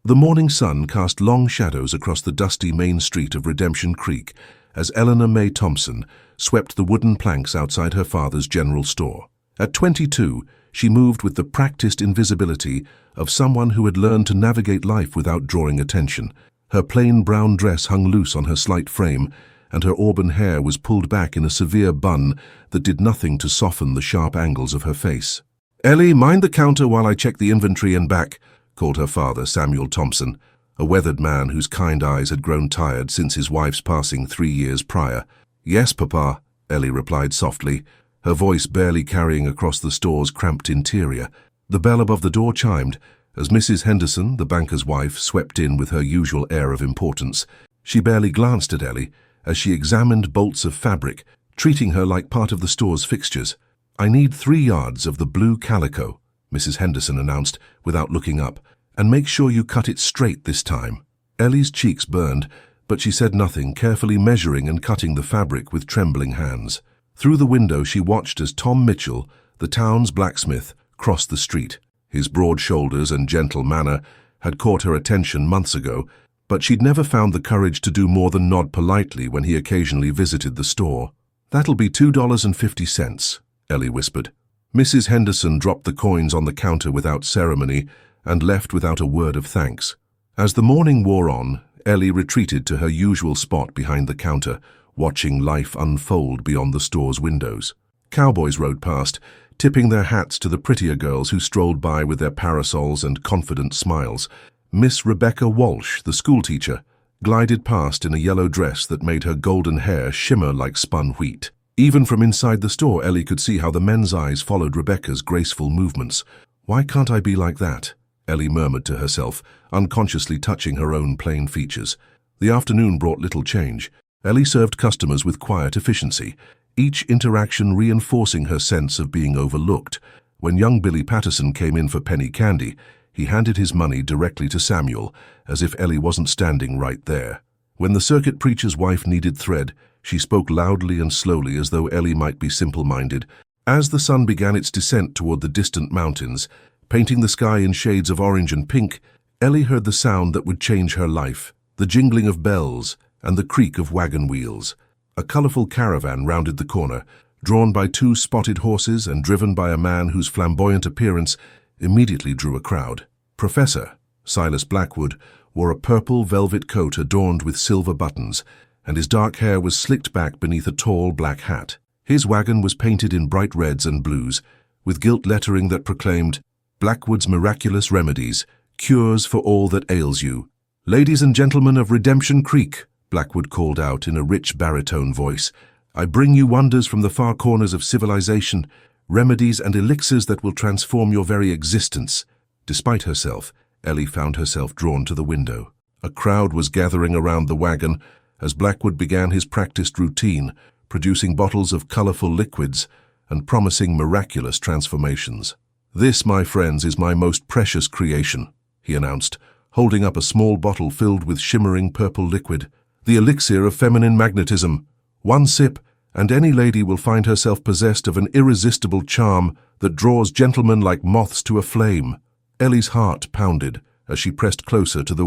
The morning sun cast long shadows across the dusty main street of Redemption Creek as Eleanor Mae Thompson swept the wooden planks outside her father's general store. At 22, she moved with the practiced invisibility of someone who had learned to navigate life without drawing attention. Her plain brown dress hung loose on her slight frame, and her auburn hair was pulled back in a severe bun that did nothing to soften the sharp angles of her face. "Ellie, mind the counter while I check the inventory and back," called her father, Samuel Thompson, a weathered man whose kind eyes had grown tired since his wife's passing 3 years prior. "Yes, Papa," Ellie replied softly, her voice barely carrying across the store's cramped interior. The bell above the door chimed as Mrs. Henderson, the banker's wife, swept in with her usual air of importance. She barely glanced at Ellie as she examined bolts of fabric, treating her like part of the store's fixtures. "I need 3 yards of the blue calico," Mrs. Henderson announced without looking up, "and make sure you cut it straight this time." Ellie's cheeks burned, but she said nothing, carefully measuring and cutting the fabric with trembling hands. Through the window she watched as Tom Mitchell, the town's blacksmith, crossed the street. His broad shoulders and gentle manner had caught her attention months ago, but she'd never found the courage to do more than nod politely when he occasionally visited the store. "That'll be $2.50, Ellie whispered. Mrs. Henderson dropped the coins on the counter without ceremony and left without a word of thanks. As the morning wore on, Ellie retreated to her usual spot behind the counter, watching life unfold beyond the store's windows. Cowboys rode past, tipping their hats to the prettier girls who strolled by with their parasols and confident smiles. Miss Rebecca Walsh, the schoolteacher, glided past in a yellow dress that made her golden hair shimmer like spun wheat. Even from inside the store, Ellie could see how the men's eyes followed Rebecca's graceful movements. "Why can't I be like that?" Ellie murmured to herself, unconsciously touching her own plain features. The afternoon brought little change. Ellie served customers with quiet efficiency, each interaction reinforcing her sense of being overlooked. When young Billy Patterson came in for penny candy, he handed his money directly to Samuel, as if Ellie wasn't standing right there. When the circuit preacher's wife needed thread, she spoke loudly and slowly as though Ellie might be simple-minded. As the sun began its descent toward the distant mountains, painting the sky in shades of orange and pink, Ellie heard the sound that would change her life, the jingling of bells and the creak of wagon wheels. A colorful caravan rounded the corner, drawn by 2 spotted horses and driven by a man whose flamboyant appearance immediately drew a crowd. Professor Silas Blackwood wore a purple velvet coat adorned with silver buttons, and his dark hair was slicked back beneath a tall black hat. His wagon was painted in bright reds and blues, with gilt lettering that proclaimed, "Blackwood's Miraculous Remedies, Cures for All That Ails You." "Ladies and gentlemen of Redemption Creek," Blackwood called out in a rich baritone voice, "I bring you wonders from the far corners of civilization, remedies and elixirs that will transform your very existence." Despite herself, Ellie found herself drawn to the window. A crowd was gathering around the wagon as Blackwood began his practiced routine, producing bottles of colorful liquids and promising miraculous transformations. "This, my friends, is my most precious creation," he announced, holding up a small bottle filled with shimmering purple liquid. "The Elixir of Feminine Magnetism. 1 sip, and any lady will find herself possessed of an irresistible charm that draws gentlemen like moths to a flame." Ellie's heart pounded as she pressed closer to the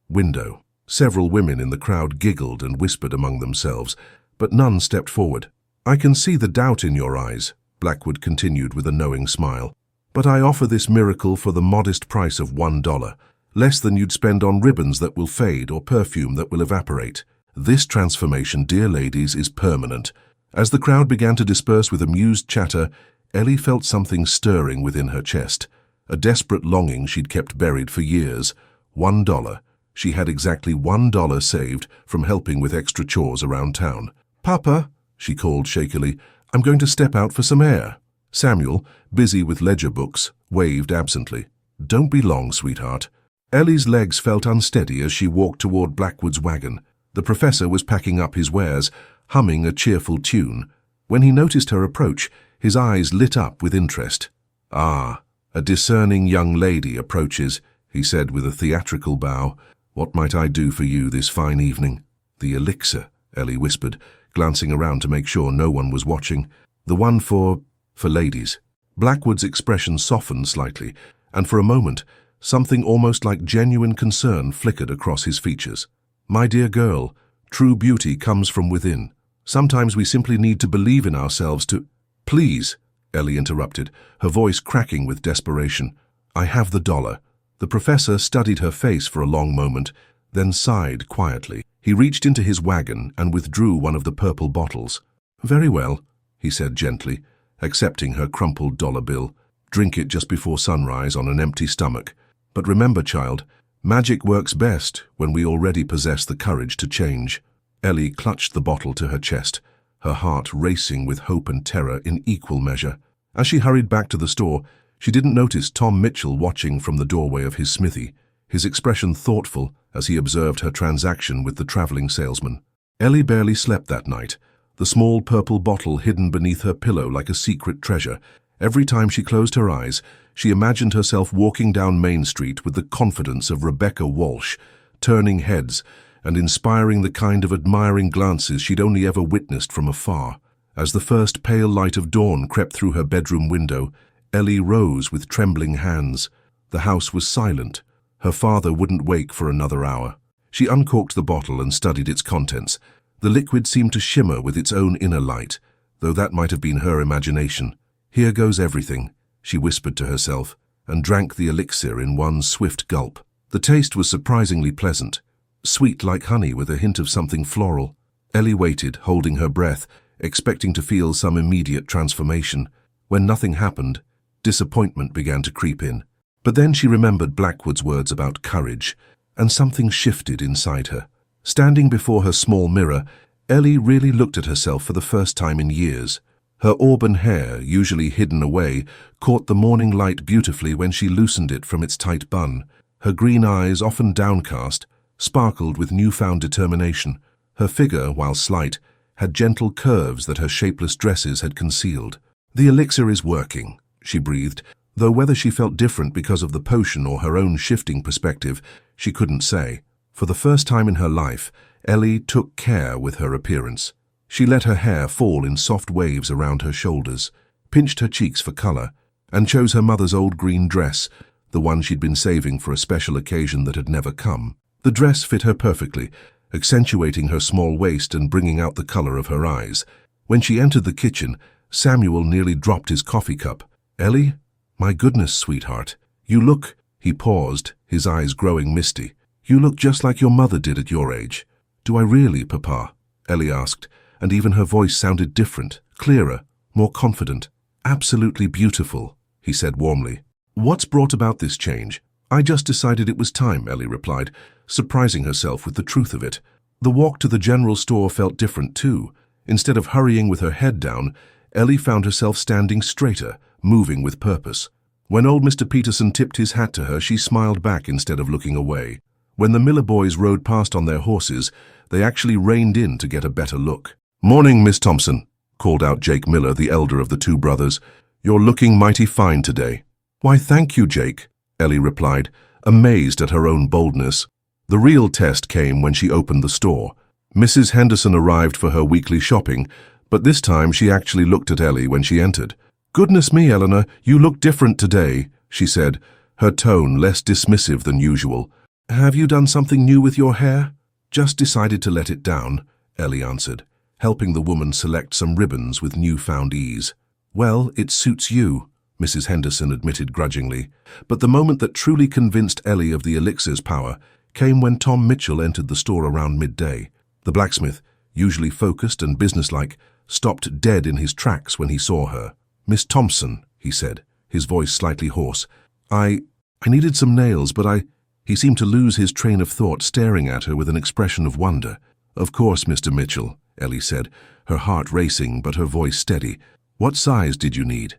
window. Several women in the crowd giggled and whispered among themselves, but none stepped forward. "I can see the doubt in your eyes," Blackwood continued with a knowing smile. "But I offer this miracle for the modest price of $1, less than you'd spend on ribbons that will fade or perfume that will evaporate. This transformation, dear ladies, is permanent." As the crowd began to disperse with amused chatter, Ellie felt something stirring within her chest, a desperate longing she'd kept buried for years. $1. She had exactly $1 saved from helping with extra chores around town. "Papa," she called shakily, "I'm going to step out for some air." Samuel, busy with ledger books, waved absently. "Don't be long, sweetheart." Ellie's legs felt unsteady as she walked toward Blackwood's wagon. The professor was packing up his wares, humming a cheerful tune. When he noticed her approach, his eyes lit up with interest. "Ah, a discerning young lady approaches," he said with a theatrical bow. "What might I do for you this fine evening?" "The elixir," Ellie whispered, glancing around to make sure no one was watching. "The one for ladies." Blackwood's expression softened slightly, and for a moment, Something almost like genuine concern flickered across his features. "My dear girl, true beauty comes from within. Sometimes we simply need to believe in ourselves to—" "Please," Ellie interrupted, her voice cracking with desperation. "I have the dollar." The professor studied her face for a long moment, then sighed quietly. He reached into his wagon and withdrew one of the purple bottles. "Very well," he said gently, accepting her crumpled dollar bill. "Drink it just before sunrise on an empty stomach. But remember, child, magic works best when we already possess the courage to change." Ellie clutched the bottle to her chest, her heart racing with hope and terror in equal measure. As she hurried back to the store, she didn't notice Tom Mitchell watching from the doorway of his smithy, his expression thoughtful as he observed her transaction with the traveling salesman. Ellie barely slept that night, the small purple bottle hidden beneath her pillow like a secret treasure. Every time she closed her eyes, she imagined herself walking down Main Street with the confidence of Rebecca Walsh, turning heads and inspiring the kind of admiring glances she'd only ever witnessed from afar. As the first pale light of dawn crept through her bedroom window, Ellie rose with trembling hands. The house was silent. Her father wouldn't wake for another hour. She uncorked the bottle and studied its contents. The liquid seemed to shimmer with its own inner light, though that might have been her imagination. "Here goes everything," she whispered to herself, and drank the elixir in one swift gulp. The taste was surprisingly pleasant, sweet like honey with a hint of something floral. Ellie waited, holding her breath, expecting to feel some immediate transformation. When nothing happened, disappointment began to creep in. But then she remembered Blackwood's words about courage, and something shifted inside her. Standing before her small mirror, Ellie really looked at herself for the first time in years. Her auburn hair, usually hidden away, caught the morning light beautifully when she loosened it from its tight bun. Her green eyes, often downcast, sparkled with newfound determination. Her figure, while slight, had gentle curves that her shapeless dresses had concealed. "The elixir is working," she breathed, though whether she felt different because of the potion or her own shifting perspective, she couldn't say. For the first time in her life, Ellie took care with her appearance. She let her hair fall in soft waves around her shoulders, pinched her cheeks for color, and chose her mother's old green dress, the one she'd been saving for a special occasion that had never come. The dress fit her perfectly, accentuating her small waist and bringing out the color of her eyes. When she entered the kitchen, Samuel nearly dropped his coffee cup. "Ellie? My goodness, sweetheart. You look—" He paused, his eyes growing misty. "You look just like your mother did at your age." "Do I really, Papa?" Ellie asked, and even her voice sounded different, clearer, more confident. "Absolutely beautiful," he said warmly. "What's brought about this change?" "I just decided it was time," Ellie replied, surprising herself with the truth of it. The walk to the general store felt different too. Instead of hurrying with her head down, Ellie found herself standing straighter, moving with purpose. When old Mr. Peterson tipped his hat to her, she smiled back instead of looking away. When the Miller boys rode past on their horses, they actually reined in to get a better look. "Morning, Miss Thompson," called out Jake Miller, the elder of the two brothers. "You're looking mighty fine today." "Why, thank you, Jake," Ellie replied, amazed at her own boldness. The real test came when she opened the store. Mrs. Henderson arrived for her weekly shopping, but this time she actually looked at Ellie when she entered. "Goodness me, Eleanor, you look different today," she said, her tone less dismissive than usual. "Have you done something new with your hair?" "Just decided to let it down," Ellie answered, helping the woman select some ribbons with newfound ease. "Well, it suits you," Mrs. Henderson admitted grudgingly. But the moment that truly convinced Ellie of the elixir's power came when Tom Mitchell entered the store around midday. The blacksmith, usually focused and businesslike, stopped dead in his tracks when he saw her. "Miss Thompson," he said, his voice slightly hoarse. I needed some nails, but He seemed to lose his train of thought, staring at her with an expression of wonder. "Of course, Mr. Mitchell," Ellie said, her heart racing but her voice steady. "What size did you need?"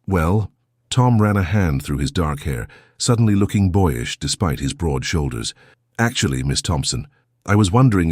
Well, Tom ran a hand through his dark hair, suddenly looking boyish despite his broad shoulders. "Actually, Miss Thompson, I was wondering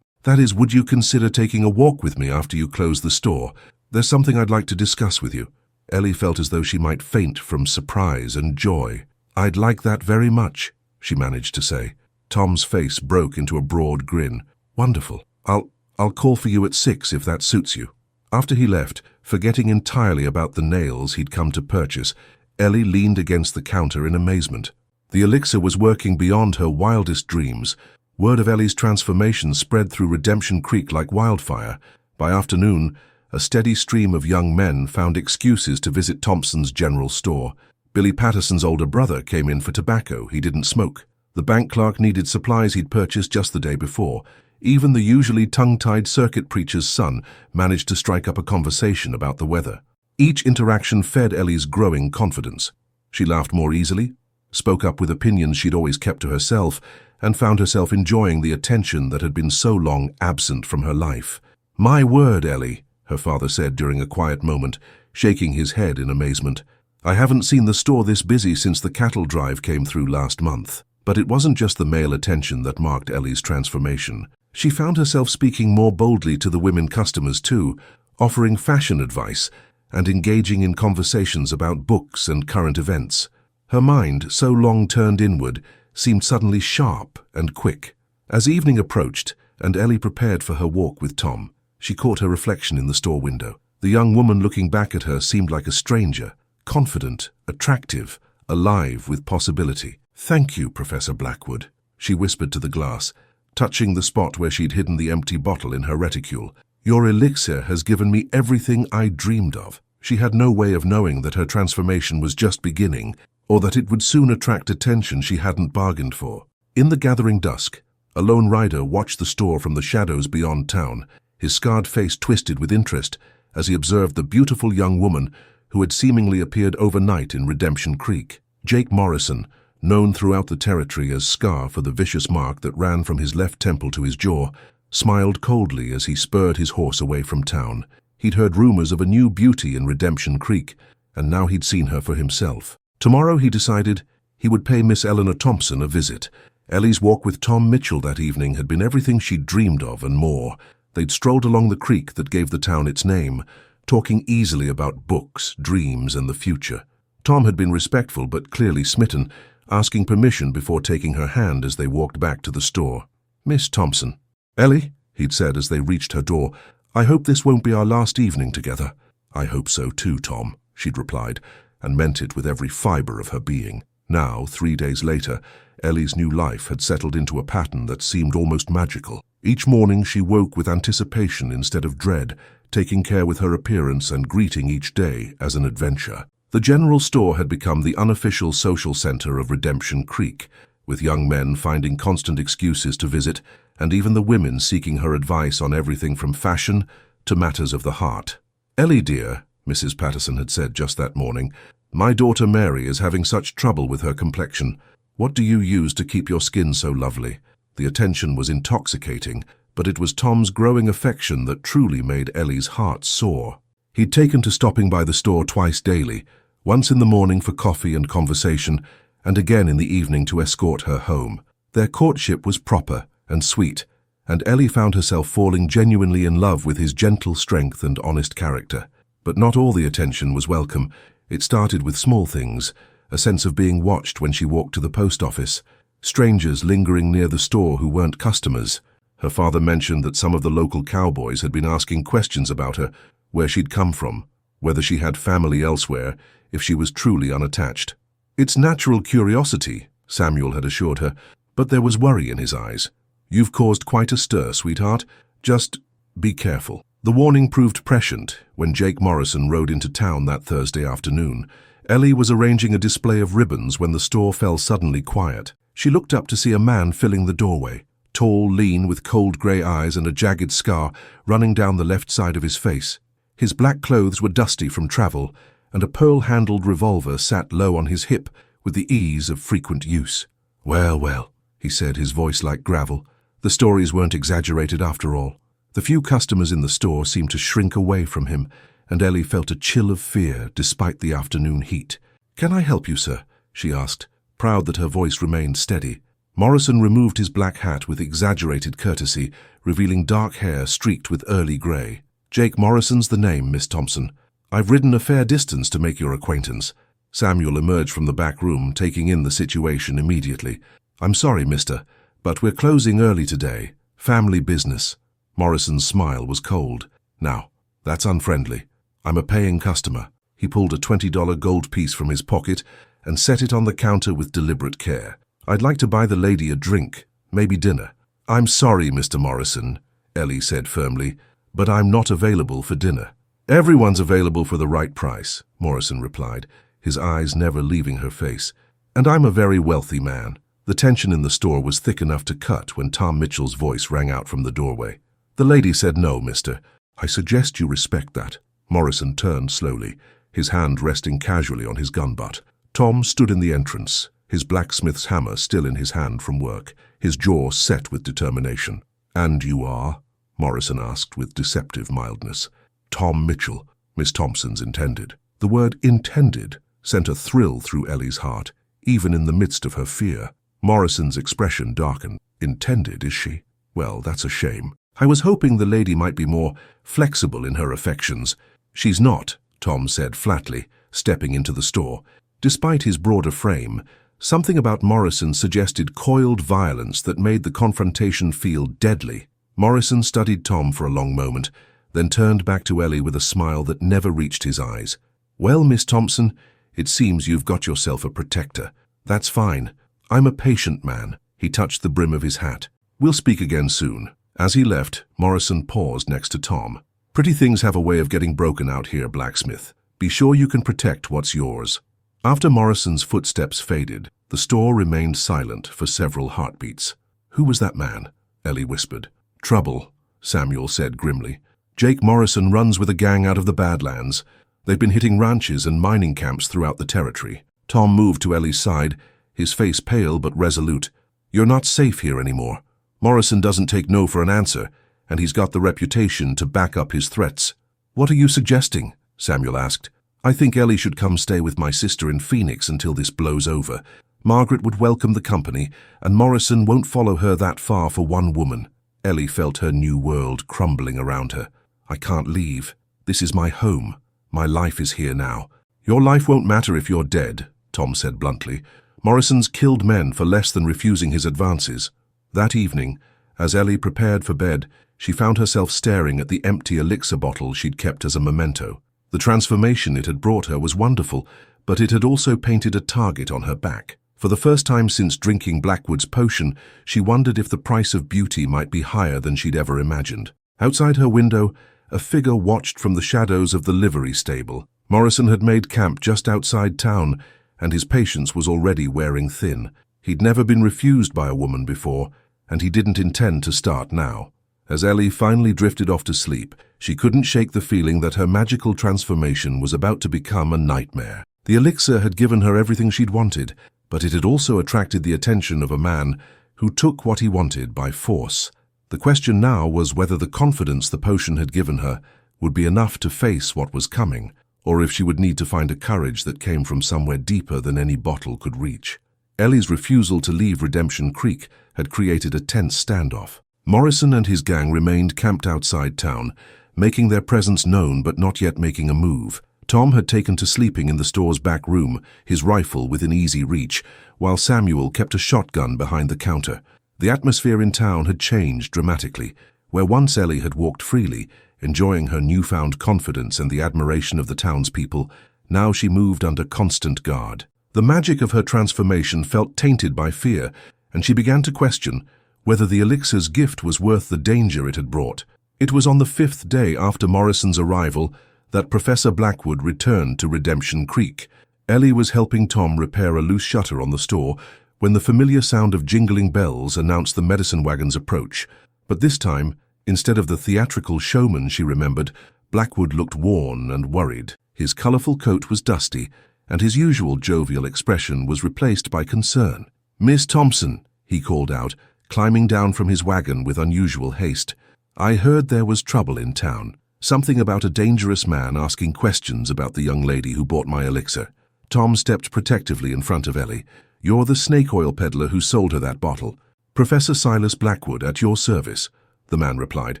would you consider taking a walk with me after you close the store? There's something I'd like to discuss with you." Ellie felt as though she might faint from surprise and joy. "I'd like that very much," she managed to say. Tom's face broke into a broad grin. "Wonderful. I'll call for you at 6 if that suits you." After he left, forgetting entirely about the nails he'd come to purchase, Ellie leaned against the counter in amazement. The elixir was working beyond her wildest dreams. Word of Ellie's transformation spread through Redemption Creek like wildfire. By afternoon, a steady stream of young men found excuses to visit Thompson's general store. Billy Patterson's older brother came in for tobacco. He didn't smoke. The bank clerk needed supplies he'd purchased just the day before. Even the usually tongue-tied circuit preacher's son managed to strike up a conversation about the weather. Each interaction fed Ellie's growing confidence. She laughed more easily, spoke up with opinions she'd always kept to herself, and found herself enjoying the attention that had been so long absent from her life. "My word, Ellie," her father said during a quiet moment, shaking his head in amazement. "I haven't seen the store this busy since the cattle drive came through last month." But it wasn't just the male attention that marked Ellie's transformation. She found herself speaking more boldly to the women customers too, offering fashion advice and engaging in conversations about books and current events. Her mind, so long turned inward, seemed suddenly sharp and quick. As evening approached and Ellie prepared for her walk with Tom, she caught her reflection in the store window. The young woman looking back at her seemed like a stranger, confident, attractive, alive with possibility. "Thank you, Professor Blackwood," she whispered to the glass, touching the spot where she'd hidden the empty bottle in her reticule. "Your elixir has given me everything I dreamed of." She had no way of knowing that her transformation was just beginning, or that it would soon attract attention she hadn't bargained for. In the gathering dusk, a lone rider watched the store from the shadows beyond town, his scarred face twisted with interest as he observed the beautiful young woman who had seemingly appeared overnight in Redemption Creek. Jake Morrison, known throughout the territory as Scar for the vicious mark that ran from his left temple to his jaw, smiled coldly as he spurred his horse away from town. He'd heard rumors of a new beauty in Redemption Creek, and now he'd seen her for himself. Tomorrow, he decided, he would pay Miss Eleanor Thompson a visit. Ellie's walk with Tom Mitchell that evening had been everything she'd dreamed of and more. They'd strolled along the creek that gave the town its name, talking easily about books, dreams, and the future. Tom had been respectful but clearly smitten, asking permission before taking her hand as they walked back to the store. "Miss Thompson." "Ellie," he'd said as they reached her door, "I hope this won't be our last evening together." "I hope so too, Tom," she'd replied, and meant it with every fiber of her being. Now, 3 days later, Ellie's new life had settled into a pattern that seemed almost magical. Each morning she woke with anticipation instead of dread, taking care with her appearance and greeting each day as an adventure. The general store had become the unofficial social center of Redemption Creek, with young men finding constant excuses to visit, and even the women seeking her advice on everything from fashion to matters of the heart. "Ellie, dear," Mrs. Patterson had said just that morning, "my daughter Mary is having such trouble with her complexion. What do you use to keep your skin so lovely?" The attention was intoxicating, but it was Tom's growing affection that truly made Ellie's heart soar. He'd taken to stopping by the store twice daily, once in the morning for coffee and conversation, and again in the evening to escort her home. Their courtship was proper and sweet, and Ellie found herself falling genuinely in love with his gentle strength and honest character. But not all the attention was welcome. It started with small things, a sense of being watched when she walked to the post office, strangers lingering near the store who weren't customers. Her father mentioned that some of the local cowboys had been asking questions about her, where she'd come from, whether she had family elsewhere, if she was truly unattached. "It's natural curiosity," Samuel had assured her, but there was worry in his eyes. "You've caused quite a stir, sweetheart. Just be careful." The warning proved prescient when Jake Morrison rode into town that Thursday afternoon. Ellie was arranging a display of ribbons when the store fell suddenly quiet. She looked up to see a man filling the doorway, tall, lean, with cold grey eyes and a jagged scar running down the left side of his face. His black clothes were dusty from travel, and a pearl-handled revolver sat low on his hip with the ease of frequent use. "Well, well," he said, his voice like gravel. The stories weren't exaggerated after all. The few customers in the store seemed to shrink away from him, and Ellie felt a chill of fear despite the afternoon heat. "Can I help you, sir?" she asked, proud that her voice remained steady. Morrison removed his black hat with exaggerated courtesy, revealing dark hair streaked with early grey. "Jake Morrison's the name, Miss Thompson. I've ridden a fair distance to make your acquaintance." Samuel emerged from the back room, taking in the situation immediately. "I'm sorry, mister, but we're closing early today. Family business." Morrison's smile was cold. "Now, that's unfriendly. I'm a paying customer." He pulled a $20 gold piece from his pocket and set it on the counter with deliberate care. "I'd like to buy the lady a drink, maybe dinner." "I'm sorry, Mr. Morrison," Ellie said firmly, "but I'm not available for dinner." "Everyone's available for the right price," Morrison replied, his eyes never leaving her face. "And I'm a very wealthy man." The tension in the store was thick enough to cut when Tom Mitchell's voice rang out from the doorway. "The lady said no, mister. I suggest you respect that." Morrison turned slowly, his hand resting casually on his gun butt. Tom stood in the entrance, his blacksmith's hammer still in his hand from work, his jaw set with determination. "And you are?" Morrison asked with deceptive mildness. "Tom Mitchell, Miss Thompson's intended." The word intended sent a thrill through Ellie's heart, even in the midst of her fear. Morrison's expression darkened. "Intended, is she? Well, that's a shame. I was hoping the lady might be more flexible in her affections." "She's not," Tom said flatly, stepping into the store. Despite his broader frame, something about Morrison suggested coiled violence that made the confrontation feel deadly. Morrison studied Tom for a long moment, then turned back to Ellie with a smile that never reached his eyes. "Well, Miss Thompson, it seems you've got yourself a protector. That's fine. I'm a patient man." He touched the brim of his hat. "We'll speak again soon." As he left, Morrison paused next to Tom. "Pretty things have a way of getting broken out here, blacksmith. Be sure you can protect what's yours." After Morrison's footsteps faded, the store remained silent for several heartbeats. "Who was that man?" Ellie whispered. "Trouble," Samuel said grimly. "Jake Morrison runs with a gang out of the Badlands. They've been hitting ranches and mining camps throughout the territory." Tom moved to Ellie's side, his face pale but resolute. "You're not safe here anymore. Morrison doesn't take no for an answer, and he's got the reputation to back up his threats." "What are you suggesting?" Samuel asked. "I think Ellie should come stay with my sister in Phoenix until this blows over. Margaret would welcome the company, and Morrison won't follow her that far for one woman." Ellie felt her new world crumbling around her. "I can't leave. This is my home. My life is here now." "Your life won't matter if you're dead," Tom said bluntly. "Morrison's killed men for less than refusing his advances." That evening, as Ellie prepared for bed, she found herself staring at the empty elixir bottle she'd kept as a memento. The transformation it had brought her was wonderful, but it had also painted a target on her back. For the first time since drinking Blackwood's potion, she wondered if the price of beauty might be higher than she'd ever imagined. Outside her window, a figure watched from the shadows of the livery stable. Morrison had made camp just outside town, and his patience was already wearing thin. He'd never been refused by a woman before, and he didn't intend to start now. As Ellie finally drifted off to sleep, she couldn't shake the feeling that her magical transformation was about to become a nightmare. The elixir had given her everything she'd wanted, but it had also attracted the attention of a man who took what he wanted by force. The question now was whether the confidence the potion had given her would be enough to face what was coming, or if she would need to find a courage that came from somewhere deeper than any bottle could reach. Ellie's refusal to leave Redemption Creek had created a tense standoff. Morrison and his gang remained camped outside town, making their presence known but not yet making a move. Tom had taken to sleeping in the store's back room, his rifle within easy reach, while Samuel kept a shotgun behind the counter. The atmosphere in town had changed dramatically. Where once Ellie had walked freely, enjoying her newfound confidence and the admiration of the townspeople, now she moved under constant guard. The magic of her transformation felt tainted by fear, and she began to question whether the elixir's gift was worth the danger it had brought. It was on the 5th day after Morrison's arrival that Professor Blackwood returned to Redemption Creek. Ellie was helping Tom repair a loose shutter on the store when the familiar sound of jingling bells announced the medicine wagon's approach. But this time, instead of the theatrical showman she remembered, Blackwood looked worn and worried. His colorful coat was dusty, and his usual jovial expression was replaced by concern. "Miss Thompson," he called out, climbing down from his wagon with unusual haste. "I heard there was trouble in town. Something about a dangerous man asking questions about the young lady who bought my elixir." Tom stepped protectively in front of Ellie. "You're the snake oil peddler who sold her that bottle." "Professor Silas Blackwood, at your service," the man replied,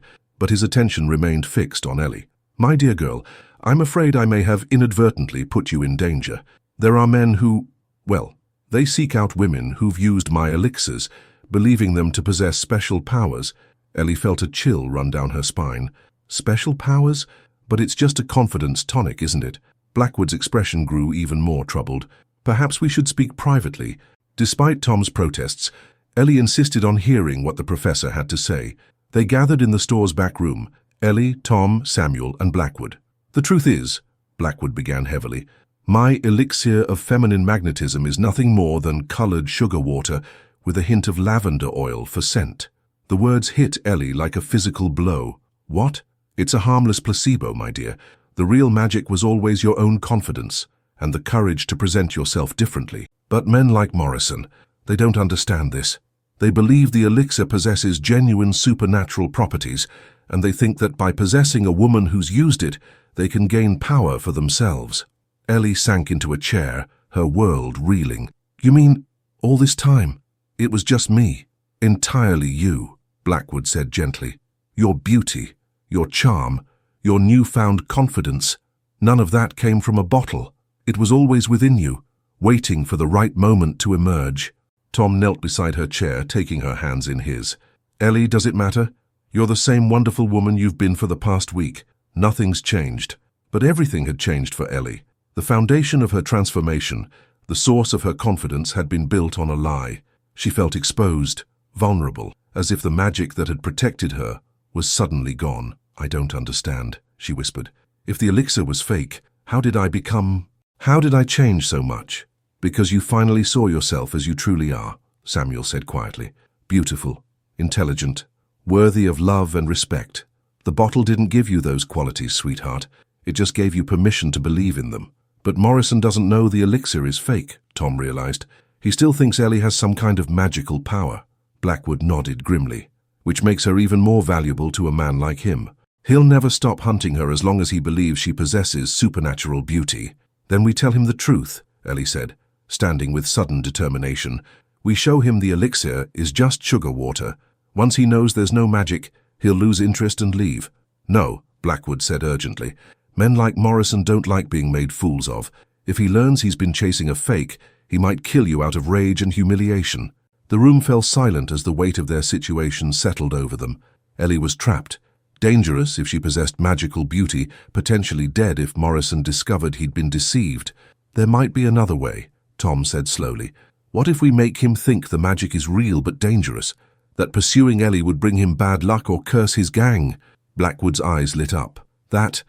but his attention remained fixed on Ellie. "My dear girl, I'm afraid I may have inadvertently put you in danger. There are men who, well, they seek out women who've used my elixirs, believing them to possess special powers." Ellie felt a chill run down her spine. "Special powers? But it's just a confidence tonic, isn't it?" Blackwood's expression grew even more troubled. Perhaps we should speak privately. Despite Tom's protests, Ellie insisted on hearing what the professor had to say. They gathered in the store's back room, Ellie, Tom, Samuel, and Blackwood. The truth is, Blackwood began heavily, my elixir of feminine magnetism is nothing more than colored sugar water with a hint of lavender oil for scent. The words hit Ellie like a physical blow. What? It's a harmless placebo, my dear. The real magic was always your own confidence and the courage to present yourself differently. But men like Morrison, they don't understand this. They believe the elixir possesses genuine supernatural properties, and they think that by possessing a woman who's used it, they can gain power for themselves. Ellie sank into a chair, her world reeling. You mean, all this time, it was just me? Entirely you, Blackwood said gently. Your beauty, your charm, your newfound confidence, none of that came from a bottle. It was always within you, waiting for the right moment to emerge. Tom knelt beside her chair, taking her hands in his. Ellie, does it matter? You're the same wonderful woman you've been for the past week. Nothing's changed. But everything had changed for Ellie. The foundation of her transformation, the source of her confidence, had been built on a lie. She felt exposed, vulnerable, as if the magic that had protected her was suddenly gone. I don't understand, she whispered. If the elixir was fake, how did I change so much? Because you finally saw yourself as you truly are, Samuel said quietly. Beautiful, intelligent, worthy of love and respect. The bottle didn't give you those qualities, sweetheart. It just gave you permission to believe in them. But Morrison doesn't know the elixir is fake, Tom realized. He still thinks Ellie has some kind of magical power. Blackwood nodded grimly, which makes her even more valuable to a man like him. He'll never stop hunting her as long as he believes she possesses supernatural beauty. Then we tell him the truth, Ellie said, standing with sudden determination. We show him the elixir is just sugar water. Once he knows there's no magic, he'll lose interest and leave. No, Blackwood said urgently. Men like Morrison don't like being made fools of. If he learns he's been chasing a fake, he might kill you out of rage and humiliation. The room fell silent as the weight of their situation settled over them. Ellie was trapped. Dangerous if she possessed magical beauty, potentially dead if Morrison discovered he'd been deceived. There might be another way, Tom said slowly. What if we make him think the magic is real but dangerous? That pursuing Ellie would bring him bad luck or curse his gang? Blackwood's eyes lit up. That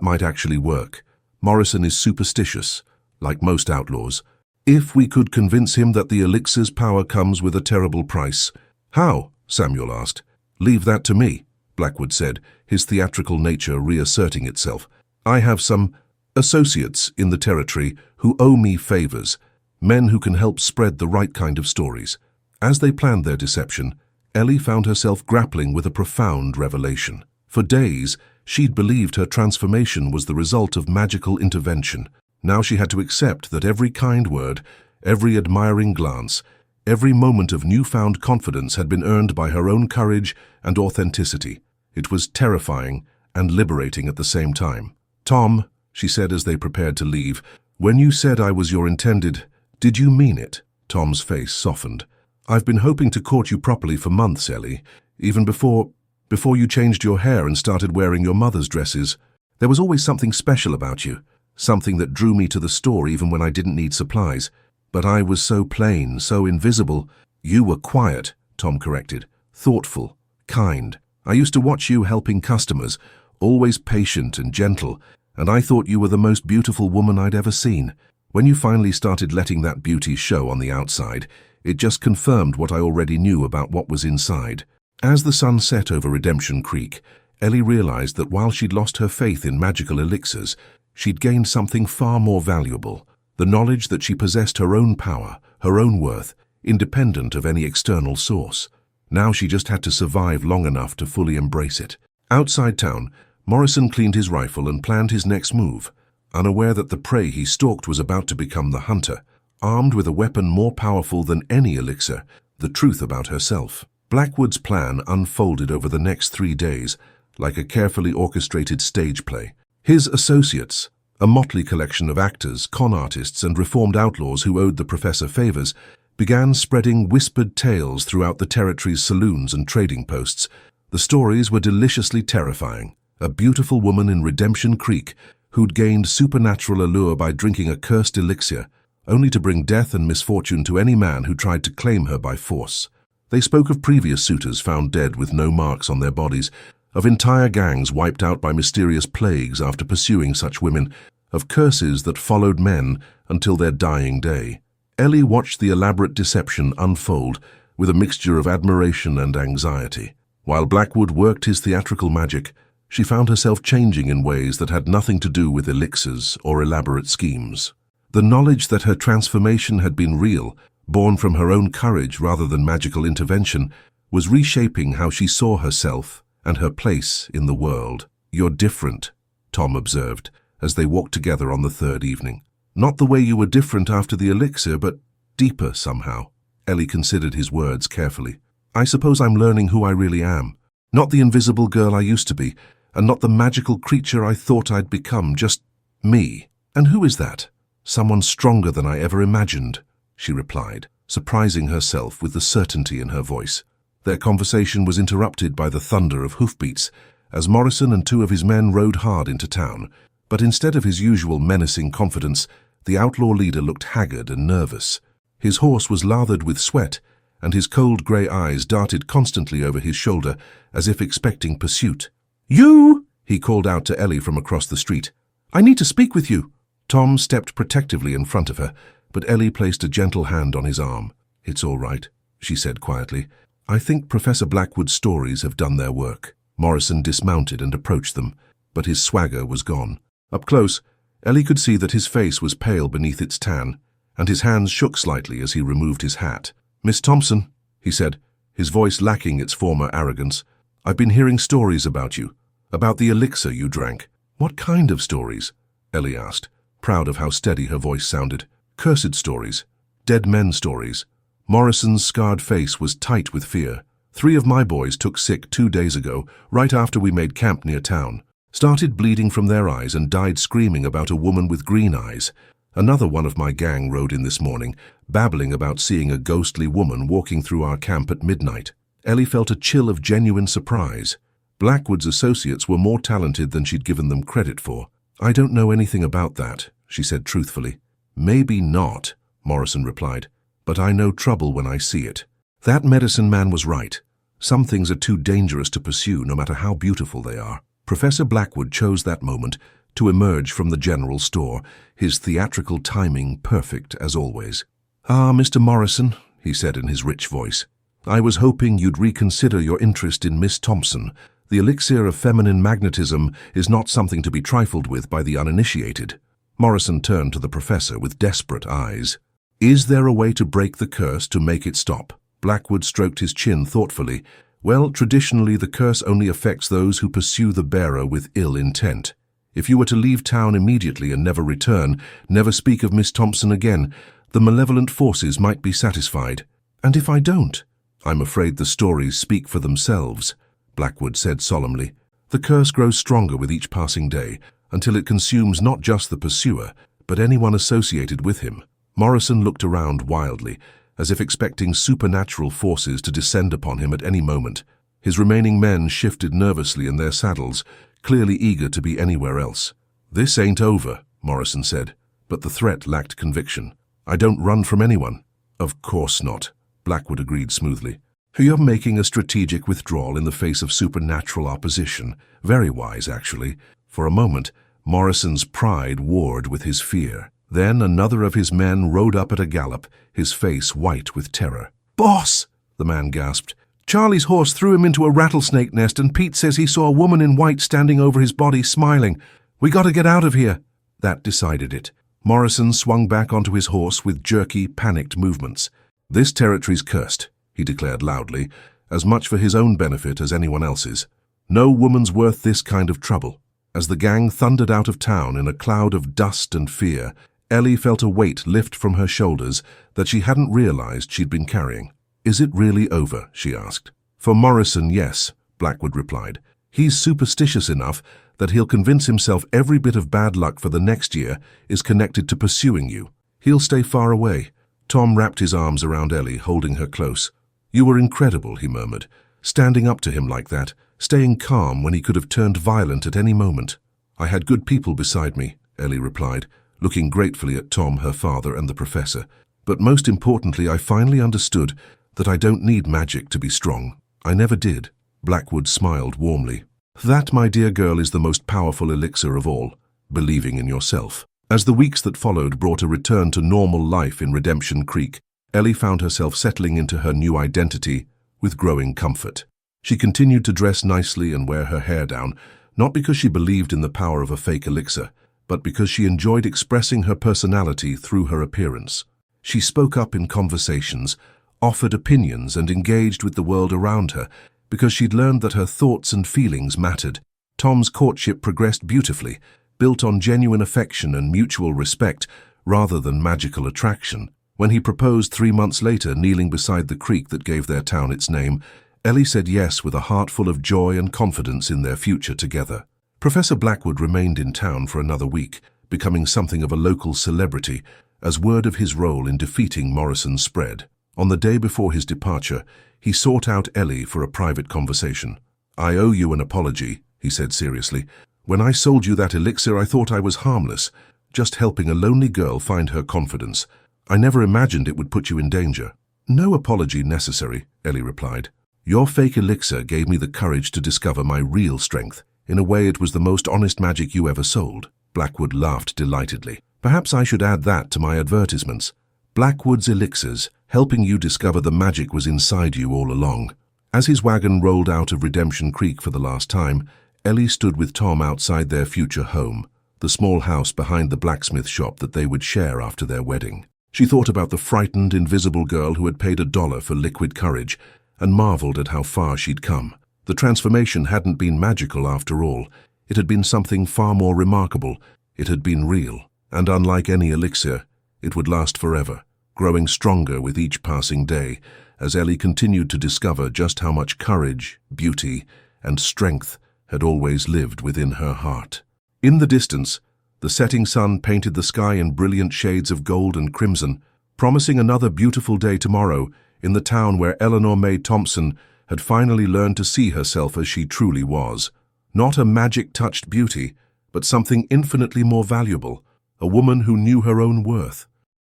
might actually work. Morrison is superstitious, like most outlaws. If we could convince him that the elixir's power comes with a terrible price. How? Samuel asked. Leave that to me, Blackwood said, his theatrical nature reasserting itself. I have some associates in the territory who owe me favors, men who can help spread the right kind of stories. As they planned their deception, Ellie found herself grappling with a profound revelation. For days, she'd believed her transformation was the result of magical intervention. Now she had to accept that every kind word, every admiring glance, every moment of newfound confidence had been earned by her own courage and authenticity. It was terrifying and liberating at the same time. Tom, she said as they prepared to leave, when you said I was your intended, did you mean it? Tom's face softened. I've been hoping to court you properly for months, Ellie, even before you changed your hair and started wearing your mother's dresses. There was always something special about you, something that drew me to the store even when I didn't need supplies. But I was so plain, so invisible. You were quiet, Tom corrected, thoughtful, kind. I used to watch you helping customers, always patient and gentle, and I thought you were the most beautiful woman I'd ever seen. When you finally started letting that beauty show on the outside, it just confirmed what I already knew about what was inside. As the sun set over Redemption Creek, Ellie realized that while she'd lost her faith in magical elixirs, she'd gained something far more valuable, the knowledge that she possessed her own power, her own worth, independent of any external source. Now she just had to survive long enough to fully embrace it. Outside town, Morrison cleaned his rifle and planned his next move, unaware that the prey he stalked was about to become the hunter, armed with a weapon more powerful than any elixir, the truth about herself. Blackwood's plan unfolded over the next 3 days, like a carefully orchestrated stage play. His associates, a motley collection of actors, con artists, and reformed outlaws who owed the professor favors, began spreading whispered tales throughout the territory's saloons and trading posts. The stories were deliciously terrifying. A beautiful woman in Redemption Creek who'd gained supernatural allure by drinking a cursed elixir, only to bring death and misfortune to any man who tried to claim her by force. They spoke of previous suitors found dead with no marks on their bodies, of entire gangs wiped out by mysterious plagues after pursuing such women, of curses that followed men until their dying day. Ellie watched the elaborate deception unfold with a mixture of admiration and anxiety. While Blackwood worked his theatrical magic, she found herself changing in ways that had nothing to do with elixirs or elaborate schemes. The knowledge that her transformation had been real, born from her own courage rather than magical intervention, was reshaping how she saw herself and her place in the world. "You're different," Tom observed, as they walked together on the third evening. "Not the way you were different after the elixir, but deeper somehow." Ellie considered his words carefully. "I suppose I'm learning who I really am. Not the invisible girl I used to be, and not the magical creature I thought I'd become, just me." "And who is that?" "Someone stronger than I ever imagined," she replied, surprising herself with the certainty in her voice. Their conversation was interrupted by the thunder of hoofbeats as Morrison and 2 of his men rode hard into town. But instead of his usual menacing confidence, the outlaw leader looked haggard and nervous. His horse was lathered with sweat, and his cold grey eyes darted constantly over his shoulder as if expecting pursuit. "You!" he called out to Ellie from across the street. "I need to speak with you." Tom stepped protectively in front of her, but Ellie placed a gentle hand on his arm. "It's all right," she said quietly. "I think Professor Blackwood's stories have done their work." Morrison dismounted and approached them, but his swagger was gone. Up close, Ellie could see that his face was pale beneath its tan, and his hands shook slightly as he removed his hat. "Miss Thompson," he said, his voice lacking its former arrogance, "I've been hearing stories about you, about the elixir you drank." "What kind of stories?" Ellie asked, proud of how steady her voice sounded. "Cursed stories. Dead men stories." Morrison's scarred face was tight with fear. "3 of my boys took sick 2 days ago, right after we made camp near town. Started bleeding from their eyes and died screaming about a woman with green eyes. Another one of my gang rode in this morning, babbling about seeing a ghostly woman walking through our camp at midnight." Ellie felt a chill of genuine surprise. Blackwood's associates were more talented than she'd given them credit for. "I don't know anything about that," she said truthfully. "Maybe not," Morrison replied, "but I know trouble when I see it." That medicine man was right. Some things are too dangerous to pursue, no matter how beautiful they are. Professor Blackwood chose that moment to emerge from the general store, his theatrical timing perfect as always. "Ah, Mr. Morrison," he said in his rich voice, "I was hoping you'd reconsider your interest in Miss Thompson. The elixir of feminine magnetism is not something to be trifled with by the uninitiated." Morrison turned to the professor with desperate eyes. "Is there a way to break the curse to make it stop?" Blackwood stroked his chin thoughtfully. "Well, traditionally the curse only affects those who pursue the bearer with ill intent. If you were to leave town immediately and never return, never speak of Miss Thompson again, the malevolent forces might be satisfied." "And if I don't?" "I'm afraid the stories speak for themselves," Blackwood said solemnly. "The curse grows stronger with each passing day, until it consumes not just the pursuer, but anyone associated with him." Morrison looked around wildly, as if expecting supernatural forces to descend upon him at any moment. His remaining men shifted nervously in their saddles, clearly eager to be anywhere else. "This ain't over," Morrison said, but the threat lacked conviction. "I don't run from anyone." "Of course not," Blackwood agreed smoothly. "You're making a strategic withdrawal in the face of supernatural opposition. Very wise, actually." For a moment, Morrison's pride warred with his fear. Then another of his men rode up at a gallop, his face white with terror. "Boss!" the man gasped. "Charlie's horse threw him into a rattlesnake nest, and Pete says he saw a woman in white standing over his body, smiling. We gotta get out of here." That decided it. Morrison swung back onto his horse with jerky, panicked movements. "This territory's cursed," he declared loudly, as much for his own benefit as anyone else's. "No woman's worth this kind of trouble." As the gang thundered out of town in a cloud of dust and fear, Ellie felt a weight lift from her shoulders that she hadn't realized she'd been carrying. "Is it really over?" she asked. "For Morrison, yes," Blackwood replied. "He's superstitious enough that he'll convince himself every bit of bad luck for the next year is connected to pursuing you. He'll stay far away." Tom wrapped his arms around Ellie, holding her close. "You were incredible," he murmured, standing up to him like that, staying calm when he could have turned violent at any moment. I had good people beside me, Ellie replied, looking gratefully at Tom, her father, and the professor. But most importantly, I finally understood that I don't need magic to be strong. I never did. Blackwood smiled warmly. That, my dear girl, is the most powerful elixir of all, believing in yourself. As the weeks that followed brought a return to normal life in Redemption Creek, Ellie found herself settling into her new identity with growing comfort. She continued to dress nicely and wear her hair down, not because she believed in the power of a fake elixir, but because she enjoyed expressing her personality through her appearance. She spoke up in conversations, offered opinions, and engaged with the world around her because she'd learned that her thoughts and feelings mattered. Tom's courtship progressed beautifully, built on genuine affection and mutual respect rather than magical attraction. When he proposed 3 months later, kneeling beside the creek that gave their town its name, Ellie said yes with a heart full of joy and confidence in their future together. Professor Blackwood remained in town for another week, becoming something of a local celebrity as word of his role in defeating Morrison spread. On the day before his departure, he sought out Ellie for a private conversation. "I owe you an apology," he said seriously. "When I sold you that elixir, I thought I was harmless, just helping a lonely girl find her confidence. I never imagined it would put you in danger." "No apology necessary," Ellie replied. "Your fake elixir gave me the courage to discover my real strength. In a way, it was the most honest magic you ever sold." Blackwood laughed delightedly. "Perhaps I should add that to my advertisements. Blackwood's Elixirs, helping you discover the magic was inside you all along." As his wagon rolled out of Redemption Creek for the last time, Ellie stood with Tom outside their future home, the small house behind the blacksmith shop that they would share after their wedding. She thought about the frightened, invisible girl who had paid $1 for liquid courage and marveled at how far she'd come. The transformation hadn't been magical after all. It had been something far more remarkable. It had been real, and unlike any elixir, it would last forever, growing stronger with each passing day, as Ellie continued to discover just how much courage, beauty, and strength had always lived within her heart. In the distance, the setting sun painted the sky in brilliant shades of gold and crimson, promising another beautiful day tomorrow in the town where Eleanor Mae Thompson had finally learned to see herself as she truly was. Not a magic-touched beauty, but something infinitely more valuable, a woman who knew her own worth.